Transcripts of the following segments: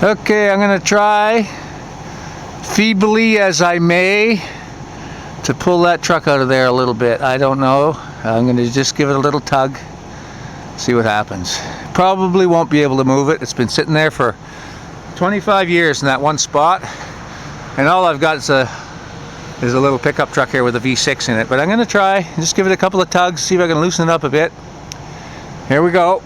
Okay, I'm gonna try, feebly as I may, to pull that truck out of there a little bit. I don't know. I'm gonna just give it a little tug, see what happens. Probably won't be able to move it. It's been sitting there for 25 years in that one spot, and all I've got is a little pickup truck here with a V6 in it. But I'm gonna try, just give it a couple of tugs, see if I can loosen it up a bit. Here we go.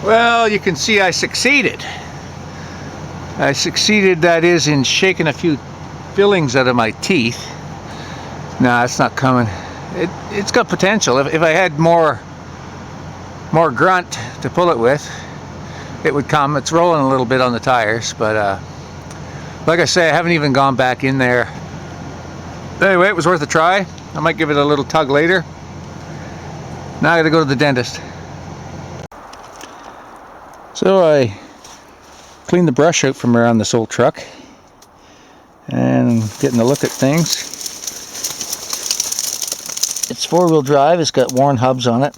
Well, you can see I succeeded. I succeeded, that is, in shaking a few fillings out of my teeth. Nah, it's not coming. It's got potential. If I had more grunt to pull it with, it would come. It's rolling a little bit on the tires, but like I say, I haven't even gone back in there. Anyway, it was worth a try. I might give it a little tug later. Now I gotta go to the dentist. So I cleaned the brush out from around this old truck and getting a look at things. It's four-wheel drive. It's got worn hubs on it,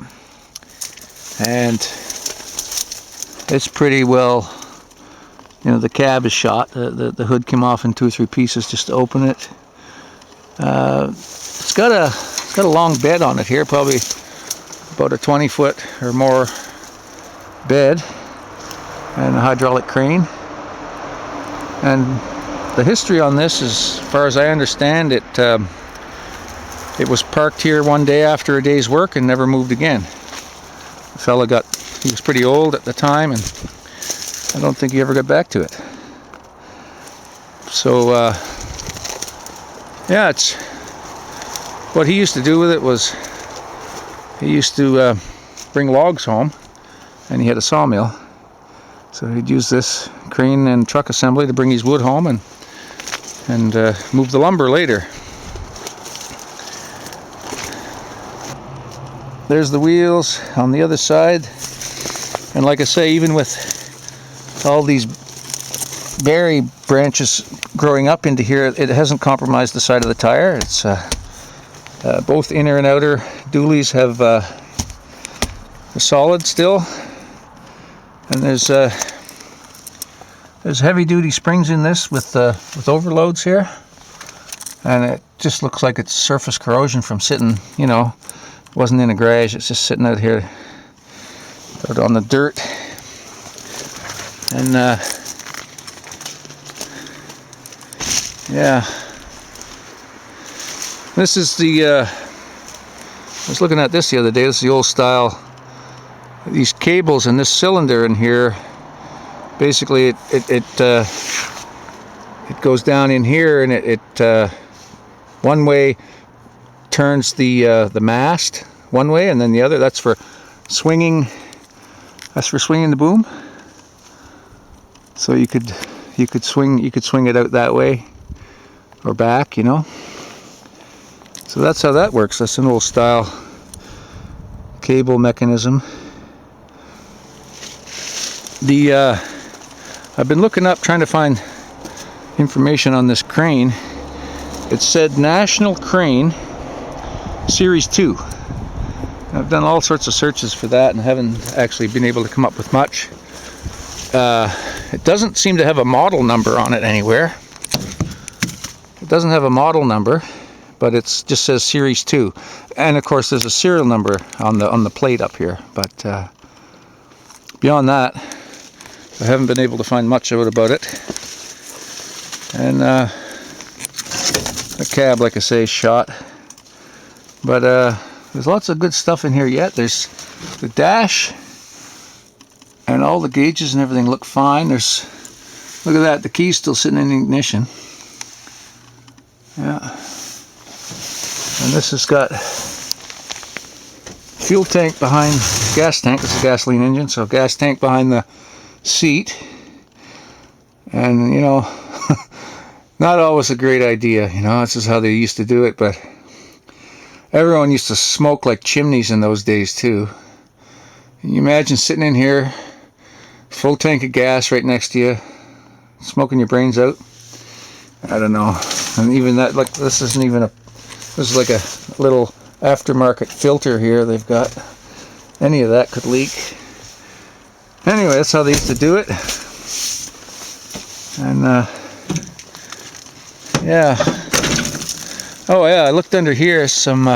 and it's pretty well, you know, the cab is shot. The hood came off in 2 or 3 pieces just to open it. It's got a long bed on it here, probably about a 20-foot or more bed, and a hydraulic crane. And the history on this, as far as I understand it, it was parked here one day after a day's work and never moved again. The fella he was pretty old at the time, and I don't think he ever got back to it. So yeah, it's what he used to do with it was he used to bring logs home, and he had a sawmill. So he'd use this crane and truck assembly to bring his wood home and move the lumber later. There's the wheels on the other side, and like I say, even with all these berry branches growing up into here, it hasn't compromised the side of the tire. It's both inner and outer dualies have are solid still. And there's heavy-duty springs in this with overloads here, and it just looks like it's surface corrosion from sitting, you know, wasn't in a garage. It's just sitting out here, out on the dirt. And yeah, this is the. I was looking at this the other day. This is the old style. These cables in this cylinder in here, basically it goes down in here, and it one way turns the mast one way, and then the other. That's for swinging. That's for swinging the boom. So you could swing it out that way or back, you know. So that's how that works. That's an old style cable mechanism. I've been looking up, trying to find information on this crane. It said National Crane Series 2. I've done all sorts of searches for that and haven't actually been able to come up with much. It doesn't seem to have a model number on it anywhere. It doesn't have a model number, but it just says Series 2. And of course there's a serial number on the plate up here, but beyond that, I haven't been able to find much out about it. And the cab, like I say, is shot. But there's lots of good stuff in here yet. There's the dash, and all the gauges and everything look fine. Look at that, the key's still sitting in the ignition. Yeah. And this has got fuel tank behind, gas tank. It's a gasoline engine, so gas tank behind the seat. And you know, Not always a great idea, you know. This is how they used to do it, but everyone used to smoke like chimneys in those days too. Can you imagine sitting in here, full tank of gas right next to you, smoking your brains out? I don't know. And even that, like, this isn't even a, this is like a little aftermarket filter here they've got. Any of that could leak. Anyway, that's how they used to do it. And yeah. Oh yeah, I looked under here. Some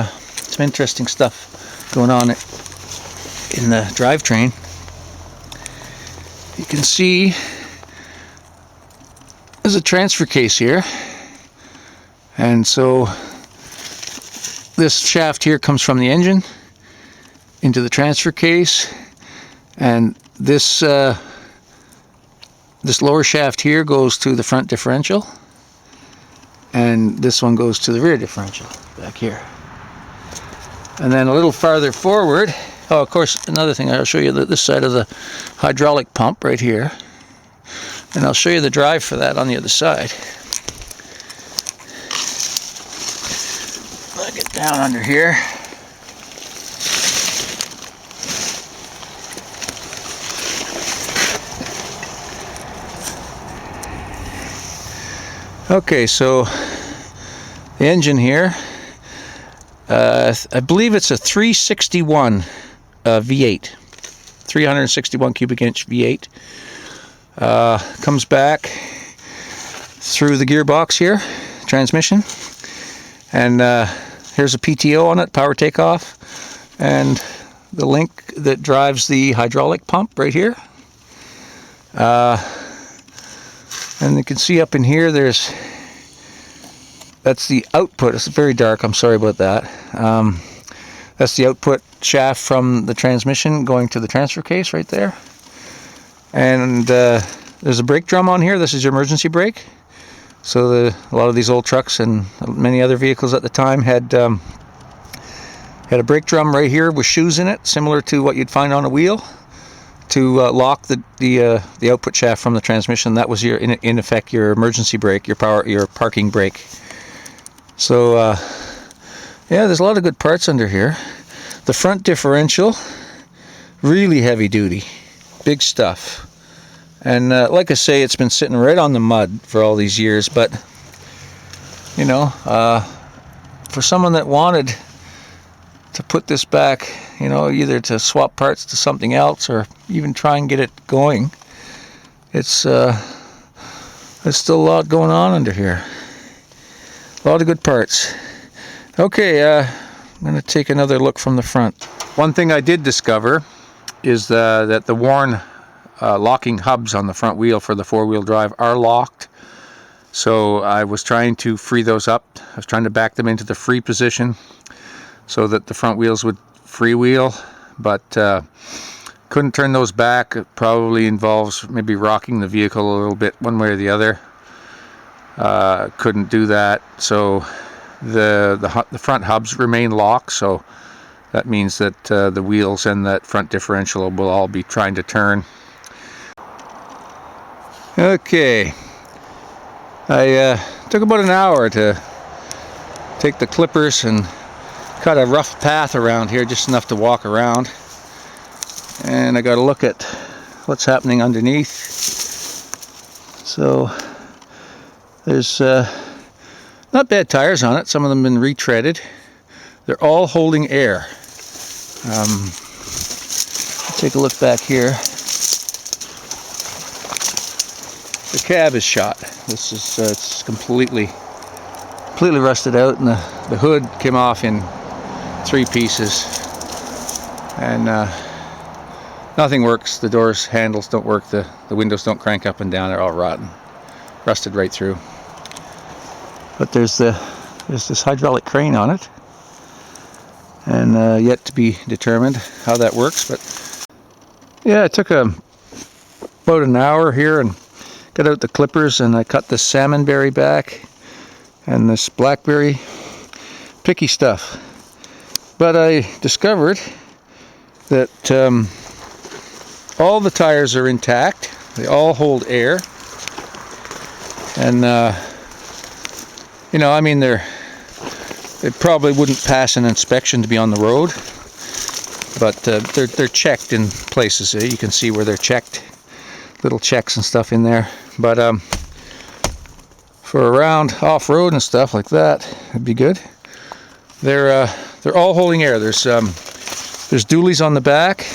interesting stuff going on in the drivetrain. You can see there's a transfer case here, and so this shaft here comes from the engine into the transfer case, and this this lower shaft here goes to the front differential, and this one goes to the rear differential back here. And then a little farther forward, oh, of course, another thing, I'll show you this side of the hydraulic pump right here, and I'll show you the drive for that on the other side. I'll get down under here. Okay, so the engine here, I believe it's a 361 V8, 361 cubic inch V8. Comes back through the gearbox here, transmission, and here's a PTO on it, power takeoff, and the link that drives the hydraulic pump right here. And you can see up in here, that's the output. It's very dark, I'm sorry about that. That's the output shaft from the transmission going to the transfer case right there. And there's a brake drum on here. This is your emergency brake. So a lot of these old trucks and many other vehicles at the time had a brake drum right here with shoes in it, similar to what you'd find on a wheel, to lock the output shaft from the transmission. That was in effect your emergency brake, your parking brake. So yeah, there's a lot of good parts under here. The front differential, really heavy duty, big stuff. And like I say, it's been sitting right on the mud for all these years, but you know, for someone that wanted to put this back, you know, either to swap parts to something else or even try and get it going, there's still a lot going on under here. A lot of good parts. Okay, I'm going to take another look from the front. One thing I did discover is that the worn locking hubs on the front wheel for the four-wheel drive are locked. So I was trying to free those up. I was trying to back them into the free position so that the front wheels would freewheel, but couldn't turn those back. It probably involves maybe rocking the vehicle a little bit one way or the other. Couldn't do that, so the front hubs remain locked, so that means that the wheels and that front differential will all be trying to turn. Okay, I took about an hour to take the clippers and cut a rough path around here, just enough to walk around, and I got to look at what's happening underneath. So there's not bad tires on it. Some of them have been retreaded. They're all holding air. Take a look back here. The cab is shot. This is it's completely rusted out, and the hood came off in 3 pieces, and nothing works. The doors handles don't work. The windows don't crank up and down. They're all rotten, rusted right through. But there's this hydraulic crane on it, and yet to be determined how that works. But yeah, it took about an hour here, and got out the clippers, and I cut this salmonberry back and this blackberry, picky stuff. But I discovered that all the tires are intact. They all hold air, and You know, I mean, they probably wouldn't pass an inspection to be on the road, but they're checked in places. You can see where they're checked, little checks and stuff in there. But for around off-road and stuff like that, it'd be good. They're all holding air. There's dualies on the back,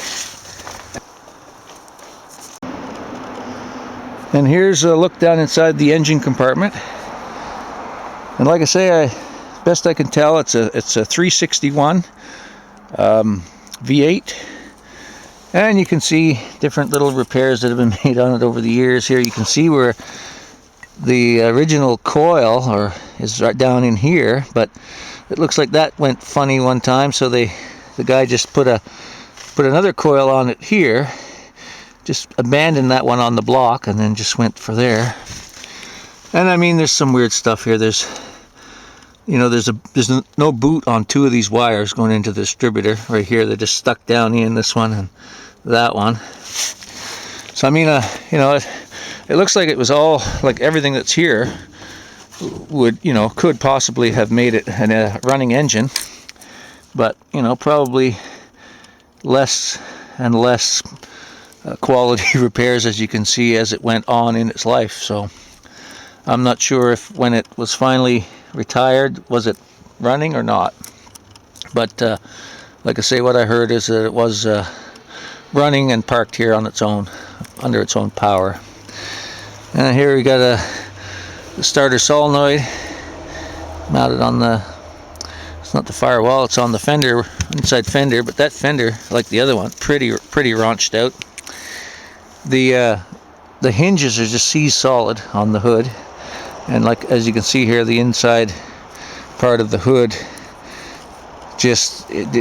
and here's a look down inside the engine compartment. And like I say, best I can tell, it's a 361 V8, and you can see different little repairs that have been made on it over the years. Here you can see where the original coil is right down in here, but it looks like that went funny one time, so the guy just put another coil on it here, just abandoned that one on the block, and then just went for there. And I mean, there's some weird stuff here. There's no boot on two of these wires going into the distributor right here. They're just stuck down in this one and that one. So I mean, it looks like it was all, like everything that's here would, could possibly have made it a running engine, but probably less and less quality repairs, as you can see, as it went on in its life. So I'm not sure if when it was finally retired, was it running or not. But like I say, what I heard is that it was running and parked here on its own, under its own power. And here we got the starter solenoid mounted on it's not the firewall, it's on the fender, inside fender, but that fender, like the other one, pretty raunched out. The hinges are just seized solid on the hood, and like as you can see here, the inside part of the hood,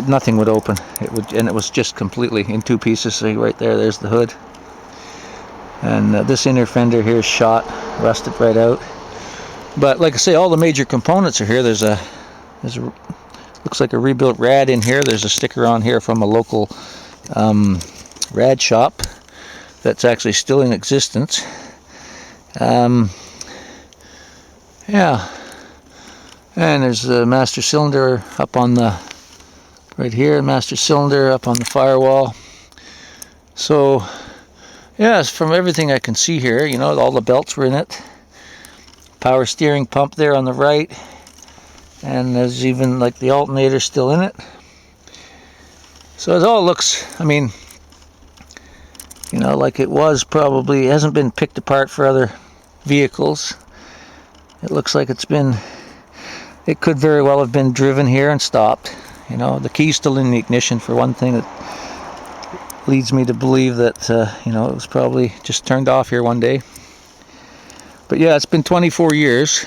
nothing would open. It was just completely in two pieces. See right there's the hood, and this inner fender here is shot, rusted right out. But like I say, all the major components are here. There's a looks like a rebuilt rad in here. There's a sticker on here from a local rad shop that's actually still in existence. Yeah, and there's the master cylinder up on right here, master cylinder up on the firewall. So yeah, from everything I can see here, all the belts were in it. Power steering pump there on the right, and there's even like the alternator still in it. So it all looks, I mean, like it was probably, hasn't been picked apart for other vehicles. It looks like it could very well have been driven here and stopped. The key's still in the ignition, for one thing. That leads me to believe that it was probably just turned off here one day. But yeah, it's been 24 years.